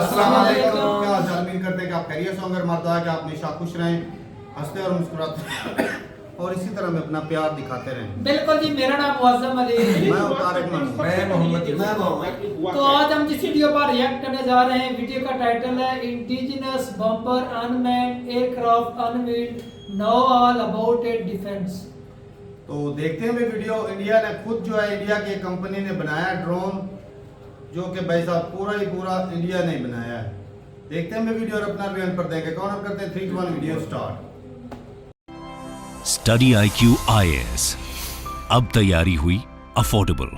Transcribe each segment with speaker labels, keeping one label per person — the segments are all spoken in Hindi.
Speaker 1: अस्सलाम वालेकुम। क्या हाल चाल? उम्मीद करते हैं कि आप खैरियत से होंगे। मरता है कि आप हमेशा खुश रहें, हंसते और मुस्कुराते और इसी तरह में अपना प्यार दिखाते रहें।
Speaker 2: बिल्कुल जी, मेरा नाम मुअज़्ज़म अली है।
Speaker 1: मैं तारिक मनु।
Speaker 3: मैं मोहम्मद।
Speaker 2: तो आज हम जिस वीडियो पर रिएक्ट करने जा रहे हैं, वीडियो का टाइटल है indigenous bumper unmanned aircraft unveiled, know all about it defence.
Speaker 1: तो देखते हैं भाई वीडियो। इंडिया ने खुद जो है, इंडिया की कंपनी ने बनाया ड्रोन, जो कि भाई साहब पूरा ही पूरा इंडिया ने बनाया है। देखते हैं भाई वीडियो और अपना रिव्यू पर देंगे। कौन अब करते हैं 3 2 1 video start.
Speaker 4: Study IQ IAS, अब तैयारी हुई अफोर्डेबल।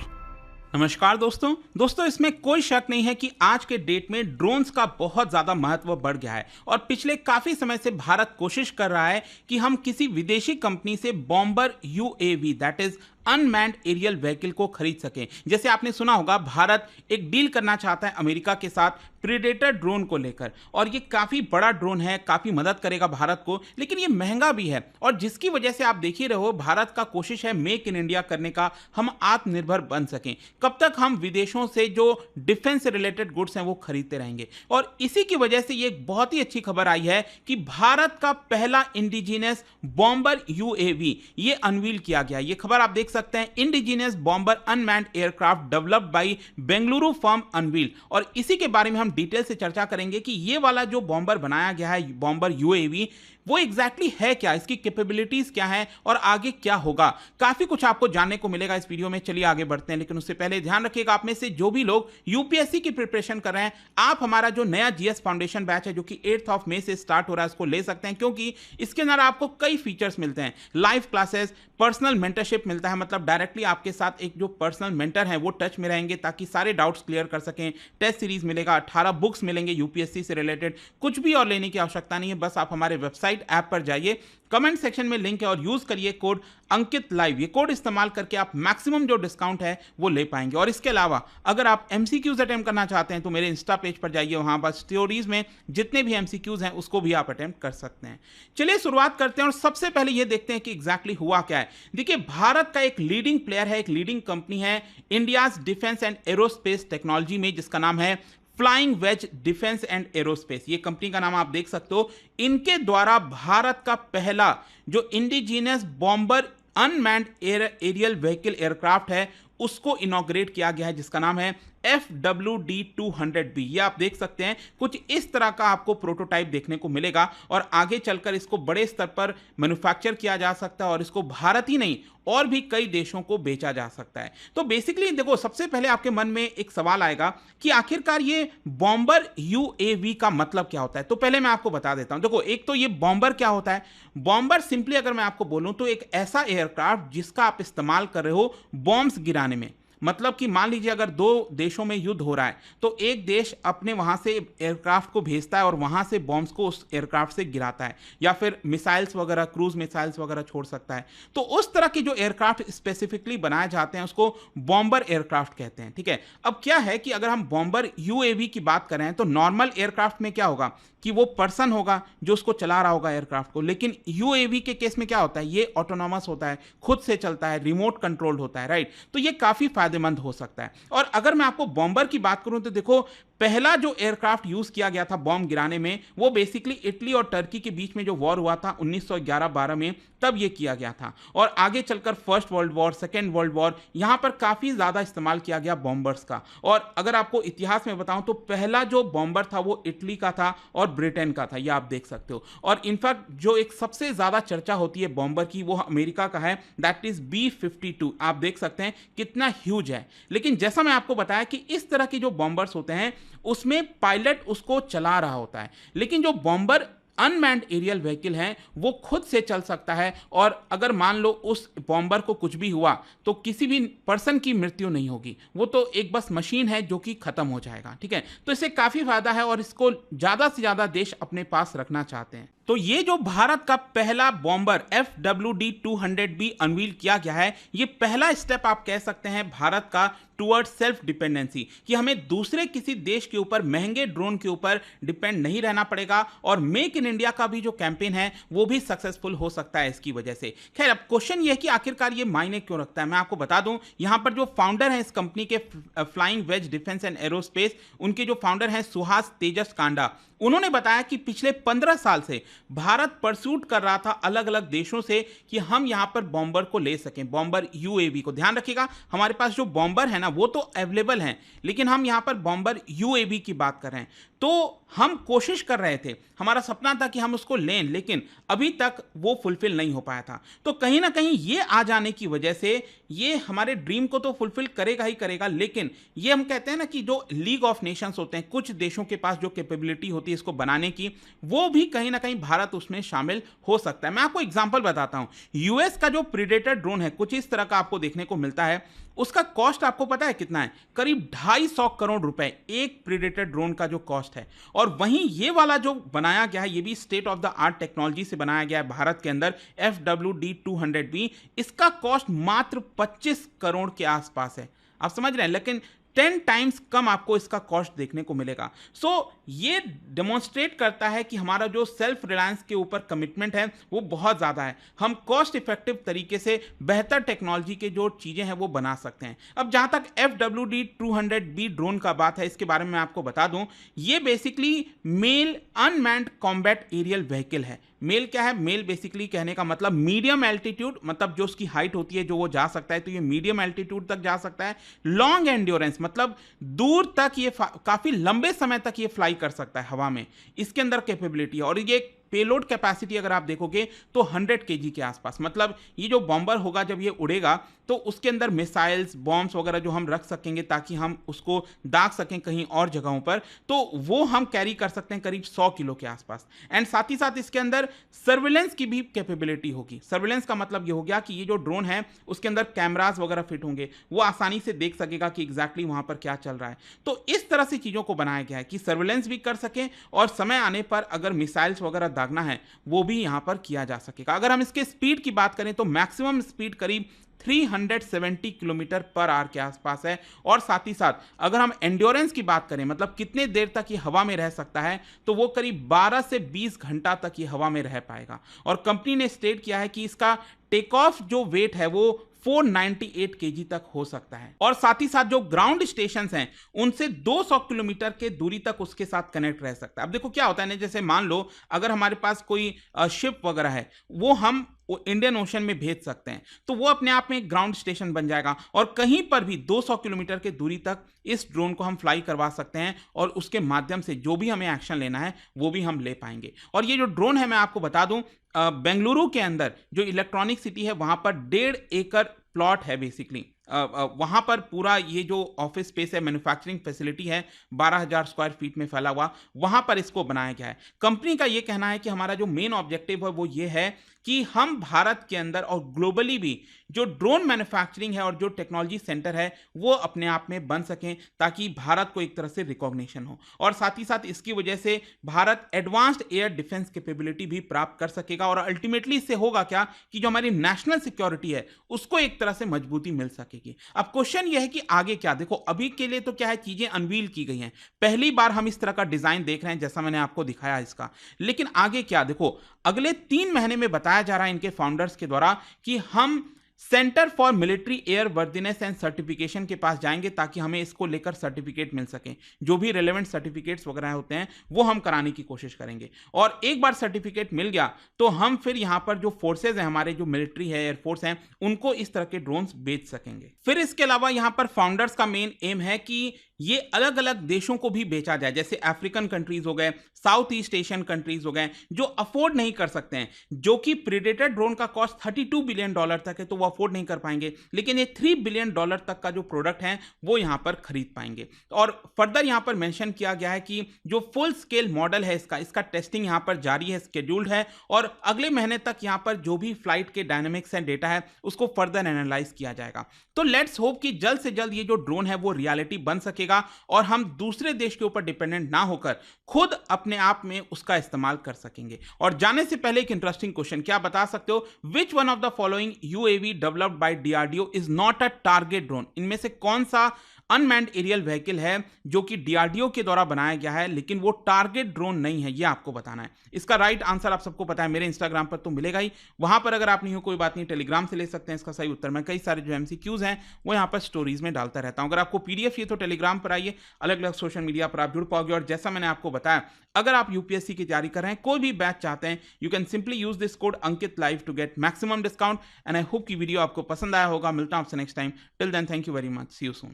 Speaker 5: नमस्कार दोस्तों, इसमें कोई शक नहीं है कि आज के डेट में ड्रोन्स का बहुत ज़्यादा महत्व बढ़ गया है और पिछले काफ़ी समय से भारत कोशिश कर रहा है कि हम किसी विदेशी कंपनी से bomber UAV that is unmanned aerial vehicle को खरीद सकें। जैसे आपने सुना होगा, भारत एक डील करना चाहता है अमेरिका के साथ प्रीडेटर ड्रोन को लेकर, और ये काफ़ी बड़ा ड्रोन है, काफ़ी मदद करेगा भारत को, लेकिन ये महंगा भी है और जिसकी वजह से आप देख ही रहे हो, भारत का कोशिश है मेक इन इंडिया करने का, हम आत्मनिर्भर बन सकें। कब तक हम विदेशों से जो डिफेंस रिलेटेड गुड्स हैं वो खरीदते रहेंगे, और इसी की वजह से ये बहुत ही अच्छी खबर आई है कि भारत का पहला इंडिजिनस बॉम्बर UAV ये अनवील किया गया। ये खबर आप देख सकते हैं, indigenous bomber unmanned aircraft developed by Bengaluru firm unveil, और इसी के बारे में हम डिटेल से चर्चा करेंगे कि ये वाला जो बॉम्बर बनाया गया है, बॉम्बर UAV, वो एग्जैक्टली है क्या, इसकी कैपेबिलिटीज क्या है और आगे क्या होगा। काफी कुछ आपको जानने को मिलेगा इस वीडियो में। चलिए आगे बढ़ते हैं, लेकिन उससे पहले ध्यान रखिएगा, आप में से जो भी लोग UPSC की प्रिपरेशन कर रहे हैं, आप हमारा जो नया GS फाउंडेशन बैच है जो कि 8 मई से स्टार्ट हो रहा है, उसको ले सकते हैं, क्योंकि इसके अंदर आपको कई फीचर्स मिलते हैं। लाइव क्लासेस, पर्सनल मेंटरशिप मिलता है, मतलब डायरेक्टली आपके साथ एक जो पर्सनल मेंटर है वो टच में रहेंगे ताकि सारे डाउट्स क्लियर कर सकें। टेस्ट सीरीज मिलेगा, 18 बुक्स मिलेंगे UPSC से रिलेटेड। कुछ भी और लेने की आवश्यकता नहीं है, बस आप हमारे वेबसाइट ऐप पर जाइए, कमेंट सेक्शन में लिंक है और यूज करिए कोड अंकित लाइव। ये कोड इस्तेमाल करके आप मैक्सिमम जो डिस्काउंट है वो ले पाएंगे। और इसके अलावा अगर आप MCQs अटेम्प्ट करना चाहते हैं तो मेरे इंस्टा पेज पर जाइए, वहां बस स्टोरीज में जितने भी MCQs हैं उसको भी आप अटेम्प्ट कर सकते हैं। चलिए शुरुआत करते हैं और सबसे पहले ये देखते हैं कि एग्जैक्टली हुआ क्या है। देखिए, भारत का एक लीडिंग प्लेयर है, एक लीडिंग कंपनी है India's defence and aerospace technology में, जिसका नाम है Flying Wedge Defence and Aerospace. ये कंपनी का नाम आप देख सकते हो। इनके द्वारा भारत का पहला जो indigenous bomber unmanned aerial vehicle aircraft है उसको इनॉग्रेट किया गया है, जिसका नाम है FWD-200B। ये आप देख सकते हैं, कुछ इस तरह का आपको प्रोटोटाइप देखने को मिलेगा और आगे चलकर इसको बड़े स्तर पर मैन्युफैक्चर किया जा सकता है और इसको भारत ही नहीं और भी कई देशों को बेचा जा सकता है। तो बेसिकली देखो, सबसे पहले आपके मन में एक सवाल आएगा कि आखिरकार ये बॉम्बर UAV का मतलब क्या होता है। तो पहले मैं आपको बता देता हूं। देखो, एक तो ये बॉम्बर क्या होता है। बॉम्बर सिंपली अगर मैं आपको बोलूं तो एक ऐसा एयरक्राफ्ट जिसका आप इस्तेमाल कर रहे हो बॉम्ब्स गिराने में। मतलब कि मान लीजिए अगर दो देशों में युद्ध हो रहा है तो एक देश अपने वहां से एयरक्राफ्ट को भेजता है और वहां से बॉम्ब्स को उस एयरक्राफ्ट से गिराता है, या फिर मिसाइल्स वगैरह, क्रूज मिसाइल्स वगैरह छोड़ सकता है। तो उस तरह के जो एयरक्राफ्ट स्पेसिफिकली बनाए जाते हैं उसको बॉम्बर एयरक्राफ्ट कहते हैं। ठीक है, अब क्या है कि अगर हम बॉम्बर UAV की बात करें तो नॉर्मल एयरक्राफ्ट में क्या होगा कि वो पर्सन होगा जो उसको चला रहा होगा एयरक्राफ्ट को, लेकिन UAV के केस में क्या होता है, ये ऑटोनॉमस होता है, खुद से चलता है, रिमोट कंट्रोल्ड होता है, राइट। तो ये काफी फायदेमंद हो सकता है। और अगर मैं आपको बॉम्बर की बात करूं तो देखो, पहला जो एयरक्राफ्ट यूज किया गया था बॉम्ब गिराने में वो बेसिकली इटली और टर्की के बीच में जो वॉर हुआ था 1911-12 में, तब ये किया गया था। और आगे चलकर first world war, second world war, यहां पर काफी ज्यादा इस्तेमाल किया गया बॉम्बर्स का। और अगर आपको इतिहास में बताऊं तो पहला जो बॉम्बर था वो इटली का था और ब्रिटेन का था, ये आप देख सकते हो। और इनफैक्ट जो एक सबसे ज्यादा चर्चा होती है बॉम्बर की वो अमेरिका का है, दैट इज B-52। आप देख सकते हैं कितना ह्यूज है। लेकिन जैसा मैं आपको बताया कि इस तरह के जो बॉम्बर्स होते हैं उसमें पायलट उसको चला रहा होता है, लेकिन जो बॉम्बर अनमैन्ड एरियल व्हीकल है वो खुद से चल सकता है। और अगर मान लो उस बॉम्बर को कुछ भी हुआ तो किसी भी पर्सन की मृत्यु नहीं होगी, वो तो एक बस मशीन है जो कि खत्म हो जाएगा। ठीक है, तो इससे काफी फायदा है और इसको ज्यादा से ज्यादा देश अपने पास रखना चाहते हैं। तो ये जो भारत का पहला बॉम्बर FWD-200B अनवील किया गया है, ये पहला स्टेप आप कह सकते हैं भारत का टुवर्ड सेल्फ डिपेंडेंसी, कि हमें दूसरे किसी देश के ऊपर महंगे ड्रोन के ऊपर डिपेंड नहीं रहना पड़ेगा और मेक इन इंडिया का भी जो कैंपेन है वो भी सक्सेसफुल हो सकता है इसकी वजह से। खैर, अब क्वेश्चन ये है कि आखिरकार ये मायने क्यों रखता है। मैं आपको बता दूं, यहां पर जो फाउंडर हैं इस कंपनी के, Flying Wedge Defence and Aerospace, उनके जो फाउंडर हैं सुहास तेजस कांडा, उन्होंने बताया कि पिछले 15 साल से भारत परसूट कर रहा था अलग अलग देशों से कि हम यहां पर बॉम्बर को ले सकें, बॉम्बर यूएवी को। ध्यान रखिएगा, हमारे पास जो बॉम्बर है ना वो तो अवेलेबल हैं, लेकिन हम यहां पर बॉम्बर यूएवी की बात कर रहे हैं। तो हम कोशिश कर रहे थे, हमारा सपना था कि हम उसको लें, लेकिन अभी तक वो फुलफिल नहीं हो पाया था। तो कहीं ना कहीं ये आ जाने की वजह से ये हमारे ड्रीम को तो फुलफिल करेगा ही करेगा, लेकिन ये हम कहते हैं ना कि जो लीग ऑफ नेशंस होते हैं, कुछ देशों के पास जो कैपेबिलिटी होती है इसको बनाने की, वो भी कहीं ना कहीं भारत उसमें शामिल हो सकता है। मैं आपको एग्जांपल बताता हूं। यूएस का जो प्रीडेटर ड्रोन है कुछ इस तरह का आपको देखने को मिलता है। उसका कॉस्ट आपको पता है कितना है? करीब 250 करोड़ रुपए एक प्रीडेटर ड्रोन का जो कॉस्ट है। और वहीं ये वाला जो बनाया गया है, ये भी state of the art technology से बनाया गया है भारत के अंदर, FWD-200B, इसका कॉस्ट मात्र 25 करोड़ के आसपास है। आप समझ रहे हैं, लेकिन 10 टाइम्स कम आपको इसका कॉस्ट देखने को मिलेगा। सो ये डेमोन्स्ट्रेट करता है कि हमारा जो सेल्फ रिलायंस के ऊपर कमिटमेंट है वो बहुत ज़्यादा है। हम कॉस्ट इफेक्टिव तरीके से बेहतर टेक्नोलॉजी के जो चीज़ें हैं वो बना सकते हैं। अब जहाँ तक FWD-200B ड्रोन का बात है, इसके बारे में मैं आपको बता दूं, ये basically male unmanned combat aerial vehicle है। मेल क्या है? मेल बेसिकली कहने का मतलब मीडियम एल्टीट्यूड, मतलब जो उसकी हाइट होती है जो वो जा सकता है, तो ये मीडियम एल्टीट्यूड तक जा सकता है। लॉन्ग एंड्योरेंस मतलब दूर तक ये काफ़ी लंबे समय तक ये फ्लाई कर सकता है हवा में, इसके अंदर कैपेबिलिटी है। और ये पेलोड कैपेसिटी अगर आप देखोगे तो 100 kg के आसपास, मतलब ये जो बॉम्बर होगा जब ये उड़ेगा तो उसके अंदर मिसाइल्स, बॉम्ब्स वगैरह जो हम रख सकेंगे ताकि हम उसको दाग सकें कहीं और जगहों पर, तो वो हम कैरी कर सकते हैं करीब 100 किलो के आसपास। एंड साथ ही साथ इसके अंदर सर्विलेंस की भी कैपेबिलिटी होगी। सर्विलेंस का मतलब ये हो गया कि ये जो ड्रोन है उसके अंदर कैमरास वगैरह फिट होंगे, वो आसानी से देख सकेगा कि एग्जैक्टली वहां पर क्या चल रहा है। तो इस तरह से चीज़ों को बनाया गया है कि सर्विलेंस भी कर सकें और समय आने पर अगर मिसाइल्स वगैरह दागना है वो भी यहां पर किया जा सकेगा। अगर हम इसके स्पीड की बात करें तो मैक्सिमम स्पीड करीब 370 किलोमीटर पर आवर के आसपास है। और साथ ही साथ अगर हम एंड्योरेंस की बात करें, मतलब कितने देर तक ये हवा में रह सकता है, तो वो करीब 12 से 20 घंटा तक ये हवा में रह पाएगा। और कंपनी ने स्टेट किया है कि इसका टेक ऑफ जो वेट है वो 498 kg तक हो सकता है। और साथ ही साथ जो ग्राउंड स्टेशन हैं उनसे 200 किलोमीटर के दूरी तक उसके साथ कनेक्ट रह सकता है। अब देखो क्या होता है ना, जैसे मान लो अगर हमारे पास कोई शिप वगैरह है, वो हम इंडियन ओशन में भेज सकते हैं, तो वो अपने आप में एक ग्राउंड स्टेशन बन जाएगा और कहीं पर भी 200 किलोमीटर के दूरी तक इस ड्रोन को हम फ्लाई करवा सकते हैं और उसके माध्यम से जो भी हमें एक्शन लेना है वो भी हम ले पाएंगे। और ये जो ड्रोन है, मैं आपको बता दूं, बेंगलुरु के अंदर जो इलेक्ट्रॉनिक सिटी है वहां पर 1.5 एकड़ प्लॉट है बेसिकली। वहां पर पूरा ये जो ऑफिस स्पेस है, मैन्युफैक्चरिंग फैसिलिटी है, 12,000 स्क्वायर फीट में फैला हुआ, वहां पर इसको बनाया गया है। कंपनी का ये कहना है कि हमारा जो मेन ऑब्जेक्टिव है वो ये है कि हम भारत के अंदर और ग्लोबली भी जो ड्रोन मैन्युफैक्चरिंग है और जो टेक्नोलॉजी सेंटर है वो अपने आप में बन सकें, ताकि भारत को एक तरह से रिकॉग्निशन हो। और साथ ही साथ इसकी वजह से Bharat advanced air defence capability भी प्राप्त कर सकेगा। और अल्टीमेटली इससे होगा क्या कि जो हमारी नेशनल सिक्योरिटी है उसको एक तरह से मजबूती मिल सकेगी। अब क्वेश्चन यह है कि आगे क्या। देखो अभी के लिए तो क्या है, चीजें अनवील की गई हैं, पहली बार हम इस तरह का डिजाइन देख रहे हैं जैसा मैंने आपको दिखाया इसका, लेकिन आगे क्या। देखो अगले 3 महीने में बताया जा रहा है इनके फाउंडर्स के द्वारा कि हम centre for military air worthiness and certification के पास जाएंगे ताकि हमें इसको लेकर सर्टिफिकेट मिल सके। जो भी रेलेवेंट सर्टिफिकेट्स वगैरह होते हैं वो हम कराने की कोशिश करेंगे। और एक बार सर्टिफिकेट मिल गया तो हम फिर यहां पर जो फोर्सेज हैं, हमारे जो मिलिट्री है, एयरफोर्स हैं, उनको इस तरह के ड्रोन्स बेच सकेंगे। फिर इसके अलावा यहां पर फाउंडर्स का मेन एम है कि ये अलग अलग देशों को भी बेचा जाए, जैसे अफ्रीकन कंट्रीज हो गए, साउथ ईस्ट एशियन कंट्रीज हो गए, जो अफोर्ड नहीं कर सकते हैं, जो कि प्रीडेटर ड्रोन का कॉस्ट $32 बिलियन तक है, तो वो अफोर्ड नहीं कर पाएंगे, लेकिन ये $3 बिलियन तक का जो प्रोडक्ट है वो यहाँ पर खरीद पाएंगे। और फर्दर यहाँ पर मेंशन किया गया है कि जो फुल स्केल मॉडल है इसका टेस्टिंग यहाँ पर जारी है, शेड्यूल्ड है, और अगले महीने तक यहाँ पर जो भी फ्लाइट के डायनामिक्स एंड डेटा है उसको फर्दर एनालाइज किया जाएगा। तो लेट्स होप कि जल्द से जल्द ये जो ड्रोन है वो रियलिटी बन सकेगा और हम दूसरे देश के ऊपर डिपेंडेंट ना होकर खुद अपने आप में उसका इस्तेमाल कर सकेंगे। और जाने से पहले एक इंटरेस्टिंग क्वेश्चन, क्या बता सकते हो which one of the following UAV developed by DRDO is not a target drone? इनमें से कौन सा अनमैन्ड एरियल व्हीकल है जो कि DRDO के द्वारा बनाया गया है लेकिन वो टारगेट ड्रोन नहीं है? ये आपको बताना है। इसका राइट आंसर आप सबको पता है, मेरे इंस्टाग्राम पर तो मिलेगा ही, वहां पर अगर आप नहीं हो कोई बात नहीं, टेलीग्राम से ले सकते हैं इसका सही उत्तर। मैं कई सारे जो MCQs हैं वो यहाँ पर स्टोरीज में डालता रहता हूं। अगर आपको PDF चाहिए तो टेलीग्राम पर आइए, अलग अलग सोशल मीडिया पर आप जुड़ पाओगे। और जैसा मैंने आपको बताया, अगर आप UPSC की तैयारी कर रहे हैं, कोई भी बैच चाहते हैं, you can simply use this code Ankit live to get maximum discount. And I hope की वीडियो आपको पसंद आया होगा। मिलता हूं आपसे next time. Till then thank you very much, see you soon.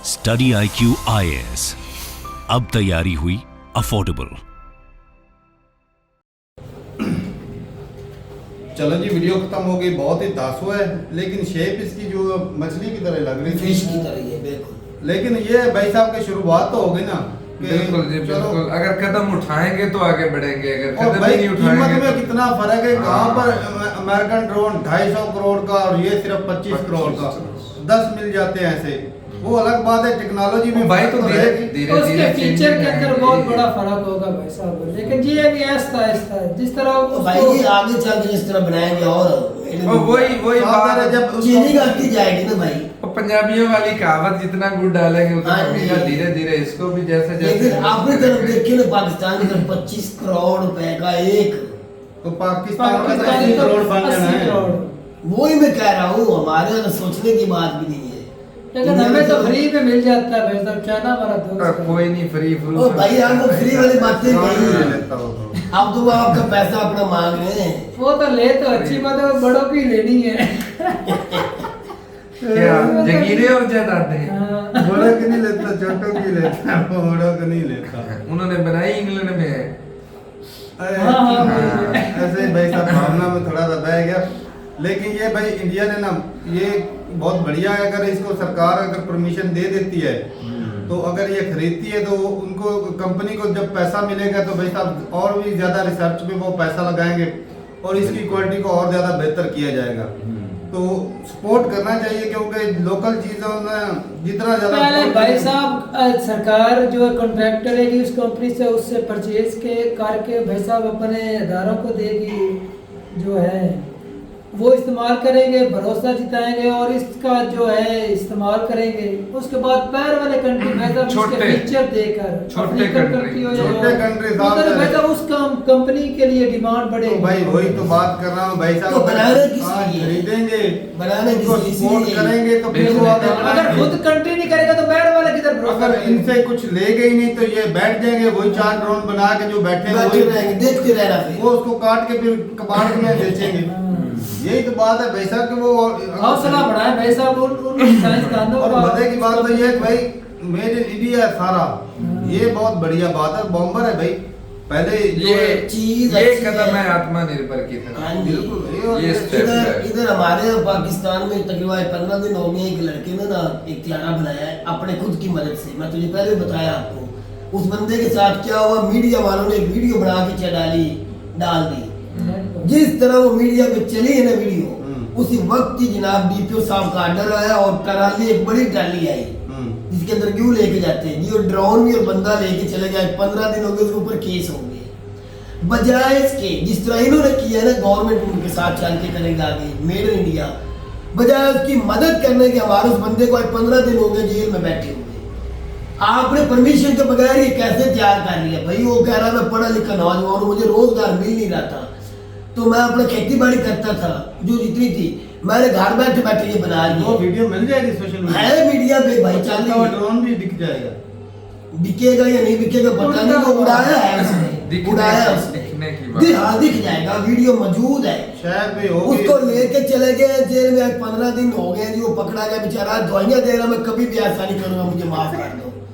Speaker 4: Study IQ IAS, अब तैयारी हुई अफोर्डेबल।
Speaker 1: चलो जी, वीडियो खत्म हो गई। बहुत ही तासु है, लेकिन शेप इसकी जो मछली की तरह लग रही
Speaker 3: फिश
Speaker 1: थी,
Speaker 3: की तरह है बिल्कुल।
Speaker 1: लेकिन ये भाई साहब की शुरुआत तो हो गई ना कि
Speaker 6: बिल्कुल जी
Speaker 1: चलो।
Speaker 6: बिल्कुल। अगर कदम उठाएंगे तो आगे बढ़ेंगे, अगर
Speaker 1: और
Speaker 6: कदम
Speaker 1: भाई
Speaker 6: ही नहीं
Speaker 1: कीमत
Speaker 6: उठाएंगे
Speaker 1: में
Speaker 6: तो
Speaker 1: कितना फर्क है। कहाँ
Speaker 6: हाँ।
Speaker 1: पर अमेरिकन ड्रोन 250 करोड़ का और ये सिर्फ 25 करोड़ का, 10 मिल जाते हैं ऐसे। वो अलग बात है, टेक्नोलॉजी में
Speaker 6: भाई
Speaker 1: फर्क
Speaker 6: तो धीरे
Speaker 1: रहेगी।
Speaker 6: धीरे
Speaker 2: तो उसके फीचर के अंदर बहुत
Speaker 6: आएंगे।
Speaker 2: बड़ा फर्क होगा भाई साहब, लेकिन ये भी आहिस्ता आहिस्ता है जिस तरह
Speaker 3: तो भाई ये आगे चल के जिस तरह बनाया गया और
Speaker 6: वही
Speaker 1: साफ
Speaker 6: बात
Speaker 1: है,
Speaker 6: है।
Speaker 1: जब
Speaker 3: चीनी घटती जाएगी ना भाई।
Speaker 6: वो पंजाबियों वाली कहावत, जितना गुड़ डालेंगे उतना
Speaker 3: हाँ जी।
Speaker 6: मीठा। धीरे धीरे इसको भी जैसे
Speaker 3: लेकिन
Speaker 6: जैसे
Speaker 3: आपने तरफ देखिए ना, पाकिस्तान की तरफ 25 करोड़ रुपए का एक,
Speaker 1: तो पाकिस्तान का तो
Speaker 2: पाकिस्तान
Speaker 1: 80
Speaker 2: तो
Speaker 1: करोड़ बन जाना
Speaker 2: 80
Speaker 1: है।
Speaker 2: करोड़।
Speaker 3: वही मैं कह रहा हूँ, हमारे तो सोचने की बात भी नहीं है।
Speaker 2: लेकिन हमें तो फ्री में मिल जाता है भाई साहब, चाइना हमारा दोस्त है।
Speaker 6: कोई नहीं, फ्री फ्रूट।
Speaker 3: ओ भाई यार, वो फ्री वाली बातें
Speaker 1: ले
Speaker 3: नहीं।
Speaker 1: लेता हो तो।
Speaker 3: अब तो वो आपका पैसा अपना मांग रहे हैं।
Speaker 2: वो तो ले तो अच्छी बात है, बड़ों की लेनी है।
Speaker 6: क्या जगीरे और जायदादे हैं?
Speaker 2: हाँ।
Speaker 1: बड़ों की नहीं लेता, छोटों की लेता है, वो बड़ों को नहीं लेता।
Speaker 6: उन्होंने बनाई इंग्लैंड में है।
Speaker 1: अरे,
Speaker 2: हाँ, हाँ,
Speaker 6: हाँ।
Speaker 1: ऐसे ही भाई साहब भावना में थोड़ा सा बह गया। लेकिन ये भाई इंडिया ने ना, ये बहुत बढ़िया है। अगर इसको सरकार अगर परमिशन दे देती है तो अगर ये खरीदती है तो उनको, कंपनी को जब पैसा मिलेगा तो भाई साहब और भी ज्यादा रिसर्च में वो पैसा लगाएंगे और इसकी क्वालिटी को और ज्यादा बेहतर किया जाएगा। तो सपोर्ट करना चाहिए, क्योंकि लोकल चीजों में जितना ज्यादा
Speaker 2: पहले
Speaker 1: support
Speaker 2: भाई
Speaker 1: करें-
Speaker 2: साहब सरकार जो है कॉन्ट्रैक्टर है उस कंपनी से उससे परचेज के करके भाई साहब अपने अदारों को देगी, जो है वो इस्तेमाल करेंगे, भरोसा जिताएंगे और इसका जो है इस्तेमाल करेंगे। उसके बाद पैर वाले कंट्री भाई साहब इसके
Speaker 6: छोटे-
Speaker 2: फीचर देकर
Speaker 6: छोटे
Speaker 2: अफ्रीकन
Speaker 6: country,
Speaker 2: कंट्री हो
Speaker 1: छोटे country साहब
Speaker 2: उधर भाई
Speaker 1: है।
Speaker 2: साहब उस कंपनी के लिए डिमांड
Speaker 1: तो
Speaker 2: बढ़ेगी।
Speaker 1: भाई वही तो बात कर रहा हूँ भाई साहब।
Speaker 3: तो बनाने किस
Speaker 1: आज
Speaker 3: लिए?
Speaker 1: खरीदेंगे,
Speaker 3: बनाने किस
Speaker 1: उनको
Speaker 3: लिए?
Speaker 1: सपोर्ट
Speaker 3: इसीलिए।
Speaker 1: करेंगे तो फिर
Speaker 6: बिल्कुल।
Speaker 1: वो आगे
Speaker 2: अगर
Speaker 1: बढ़ाएंगे।
Speaker 2: खुद कंट्री नहीं करेगा तो पैर वाले किधर भरोसा
Speaker 1: अगर
Speaker 2: करेगा?
Speaker 1: इनसे कुछ लेंगे ही नहीं तो ये बैठ जाएंगे, वही 4 ड्रोन बना के जो बैठे हैं
Speaker 3: बैठे
Speaker 1: वही
Speaker 3: रहेंगे, देखते रहना फिर।
Speaker 1: वो उसको काट के फिर कबाड़ में बेचेंगे। यही तो बात है भाई साहब कि वो
Speaker 2: हौसला बढ़ाए भाई साहब उन साइंसदानों
Speaker 1: और
Speaker 2: का।
Speaker 1: मजे की बात तो ये है कि भाई मेड इन इंडिया है सारा, ये बहुत बढ़िया बात है। बॉम्बर है भाई, पहले जो
Speaker 6: ये
Speaker 1: है
Speaker 3: चीज
Speaker 6: ये
Speaker 3: अच्छी
Speaker 6: कदम
Speaker 3: है।
Speaker 6: है आत्मनिर्भर की तरफ।
Speaker 3: हाँ जी।
Speaker 1: बिल्कुल
Speaker 6: ये step
Speaker 3: इधर
Speaker 6: है।
Speaker 3: इधर हमारे पाकिस्तान में तकरीबन 15 दिन हो गए, एक लड़के ने ना एक क्यारा बनाया है अपने खुद की मदद से। मैं तुझे पहले भी बताया आपको। उस बंदे के साथ क्या हुआ, मीडिया वालों ने एक वीडियो बना के डाल दी। जिस तरह वो मीडिया पे चली है ना वीडियो, उसी वक्त ही जनाब DPO साहब का ऑर्डर आया और ट्राली, एक बड़ी ट्राली आई जिसके अंदर क्यों लेके जाते हैं जी, और ड्रोन भी और बंदा लेके चले गए। 15 दिन हो गए, उसके ऊपर केस हो गए। बजाय इसके जिस तरह इन्होंने किया ना, गवर्नमेंट उनके साथ चल के करेगा आगे, मेड इन इंडिया, बजाय उसकी मदद करने के हमारे उस बंदे को आज 15 दिन हो गए जेल में बैठे हुए। आपने परमिशन के बगैर ये कैसे तैयार कर लिया भाई? वो कह रहा मैं पढ़ा लिखा नौजवान हूं, मुझे रोजगार मिल नहीं रहा था, तो मैं अपना खेती बाड़ी करता था जो जितनी थी, मैंने घर बैठे बैठे ये बना
Speaker 1: वो
Speaker 3: लिया।
Speaker 1: वीडियो मिल जाएगी सोशल मीडिया
Speaker 3: है मीडिया पे भाई, चल रही है।
Speaker 1: ड्रोन भी दिख जाएगा।
Speaker 3: बिकेगा या नहीं बिकेगा पता नहीं, वो उड़ाया है उसने,
Speaker 6: दिखने
Speaker 3: उड़ाया
Speaker 6: की-
Speaker 3: उसने।
Speaker 6: दिखने की बात।
Speaker 3: हाँ दिख जाएगा, वीडियो मौजूद है।
Speaker 1: शायद भी होगी।
Speaker 3: उसको लेके चले गए जेल में, 15 दिन हो गए जी, वो पकड़ा गया बेचारा, दवाइयां दे रहा, मैं कभी भी ऐसा नहीं करूंगा, मुझे माफ कर दो।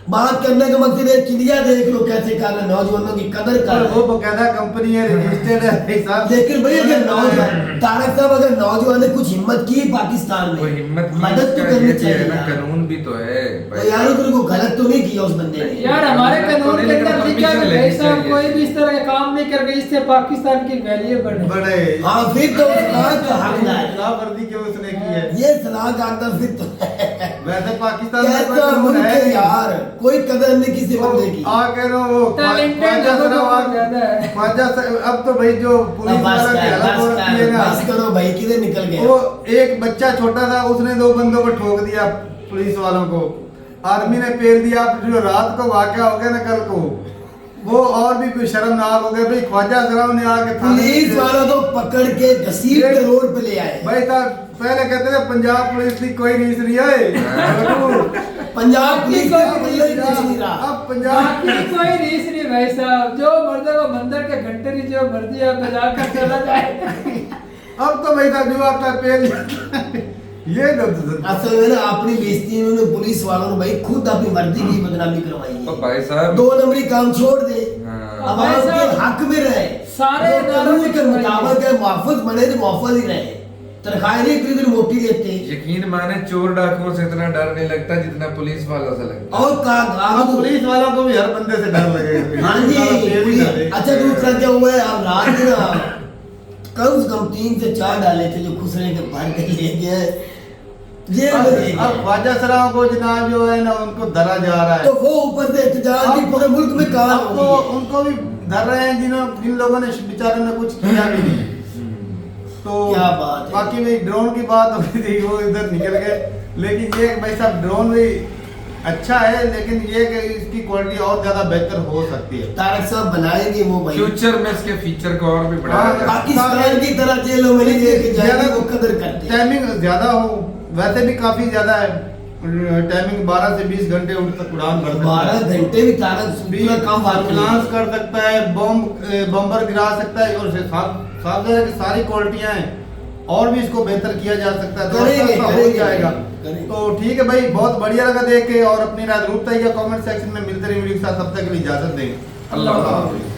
Speaker 3: बात करने का मकसद है चिड़िया देख लो कैसे कर रहे हैं, नौजवानों की कदर कर
Speaker 1: पर
Speaker 3: रहे
Speaker 1: वो
Speaker 3: हैं।
Speaker 1: बकायदा कंपनी है, रजिस्टर्ड है हिसाब।
Speaker 3: लेकिन भाई अगर नौजवान तारक साहब अगर नौजवान ने कुछ हिम्मत की पाकिस्तान
Speaker 6: वो
Speaker 3: में
Speaker 6: हिम्मत की,
Speaker 3: मदद तो
Speaker 6: इसका
Speaker 3: करनी
Speaker 6: ये भी है
Speaker 3: चाहिए
Speaker 6: ना,
Speaker 3: यार।
Speaker 6: कानून भी तो है
Speaker 3: तो यार उधर को गलत तो नहीं किया उस बंदे ने
Speaker 2: यार हमारे कानून के
Speaker 6: लेकिन
Speaker 2: अंदर लिखा है
Speaker 6: permission
Speaker 2: कि भाई
Speaker 6: लेनी
Speaker 2: साहब
Speaker 6: चाहिए।
Speaker 2: कोई भी इस तरह का काम नहीं करके इससे पाकिस्तान की वैल्यू बढ़े।
Speaker 1: बड़े
Speaker 3: हाँ फिर तो सलाह का हकदार है।
Speaker 1: खिलाफवर्जी क्यों उसने की है?
Speaker 3: ये सलाह का अंदर फिर तो
Speaker 1: वैसे पाकिस्तान में कोई
Speaker 3: कैसा
Speaker 1: कानून
Speaker 3: मुल्क
Speaker 1: है
Speaker 3: है
Speaker 1: नहीं।
Speaker 3: यार, कोई कदर नहीं किसी बंदे की।
Speaker 1: आ कह रहा हूँ वो
Speaker 2: Talented
Speaker 1: ख्वाजा
Speaker 2: लोगों को
Speaker 1: सरावाग-
Speaker 2: ज्यादा है।
Speaker 1: ख्वाजा अब तो भाई जो पुलिस
Speaker 3: बस
Speaker 1: वाला की हालत हो रखी है ना,
Speaker 3: बस करो भाई, किधर निकल गए।
Speaker 1: वो एक बच्चा छोटा था, उसने 2 बंदों को ठोक दिया पुलिस वालों को, आर्मी ने पेल दिया। जो रात को वाकया हो गया ना कल को, वो और भी कोई शर्मनाक हो गया भाई। ख्वाजा सराव ने आके थाने
Speaker 3: पुलिस
Speaker 1: में-
Speaker 3: वालों को पकड़ के घसीट के रोड पे ले आए।
Speaker 1: भाई था पहले कहते थे पंजाब पुलिस की कोई रीस नहीं है।
Speaker 3: पंजाब पुलिस का
Speaker 2: कोई
Speaker 3: पल्ले ही कुछ नहीं रहा।
Speaker 1: अब पंजाब
Speaker 2: बाकी कोई रीस नहीं भाई साहब, जो मर्द वो मंदिर के घंटे जो मर्जी आप बजा कर चला जाए।
Speaker 1: अब तो भाई था जो आपका पेल ये
Speaker 3: असल में ना अपनी बेइज्जती इन्होंने पुलिस वालों ने भाई खुद अपनी मर्जी की बदनामी करवाई
Speaker 6: तो
Speaker 3: है।
Speaker 6: भाई साहब
Speaker 3: 2 नंबरी काम छोड़ दे,
Speaker 6: हाँ।
Speaker 3: अब आप
Speaker 2: भाई
Speaker 3: के हक में रहे,
Speaker 2: सारे
Speaker 3: जो
Speaker 2: इदारों
Speaker 3: कानून
Speaker 2: में
Speaker 3: के
Speaker 2: करवाइए।
Speaker 3: मुताबिक है, मुआफज बने तो मुआफज ही रहे। तनख्वाह नहीं इतनी देर मोटी लेते
Speaker 6: यकीन माने चोर डाकुओं से इतना डर नहीं लगता जितना पुलिस वालों से लगता
Speaker 3: और
Speaker 1: अब पुलिस वालों को भी हर बंदे से डर लगेगा।
Speaker 3: हाँ जी पुलिस- अच्छा दूसरा क्या हुआ है, अब रात में ना कम से कम 3 से 4 डाले थे जो खुसरे के भर के ले गए जेल में ले
Speaker 1: अब
Speaker 3: गए।
Speaker 1: ख्वाजा सराव को जनाब जो है ना उनको धरा जा रहा है।
Speaker 3: तो वो ऊपर से एहतजाज भी पूरे मुल्क में कहा
Speaker 1: अब तो उनको भी धर रहे हैं जिन लोगों ने बेचारों ने कुछ किया भी नहीं। तो
Speaker 3: क्या बात है।
Speaker 1: बाकी भाई ड्रोन की बात हो रही थी, वो इधर निकल गए। लेकिन ये भाई साहब ड्रोन भी अच्छा है, लेकिन ये कि इसकी क्वालिटी और ज्यादा बेहतर हो सकती है।
Speaker 3: तारक साहब बनाएंगे वो भाई
Speaker 6: फ्यूचर में इसके फीचर को और भी बढ़ाया
Speaker 1: हाँ,
Speaker 6: जाए।
Speaker 3: पाकिस्तान की तरह जेलों में नहीं लेके जाएंगे, वो कदर करते हैं।
Speaker 1: टाइमिंग ज्यादा हो, वैसे भी काफी ज्यादा है टाइमिंग, 12 से 20 घंटे तक उड़ान भर सकता
Speaker 3: 12
Speaker 1: है।
Speaker 3: घंटे भी तारक पूरा काम
Speaker 1: सर्विलांस कर सकता है, बम्बर गिरा सकता है, और साफ है कि सारी क्वालिटियां हैं, और भी इसको बेहतर किया जा सकता है। तो
Speaker 3: करेंगे,
Speaker 1: अच्छा हो
Speaker 3: करेंगे,
Speaker 1: जाएगा।
Speaker 3: करेंगे।
Speaker 1: तो ठीक है भाई, बहुत बढ़िया लगा देख के, और अपनी राय जरूर बताइएगा कमेंट सेक्शन में। मिलते रहिए वीडियो के साथ, तब तक के लिए इजाजत देंगे।
Speaker 6: अल्लाह हाफ़िज़।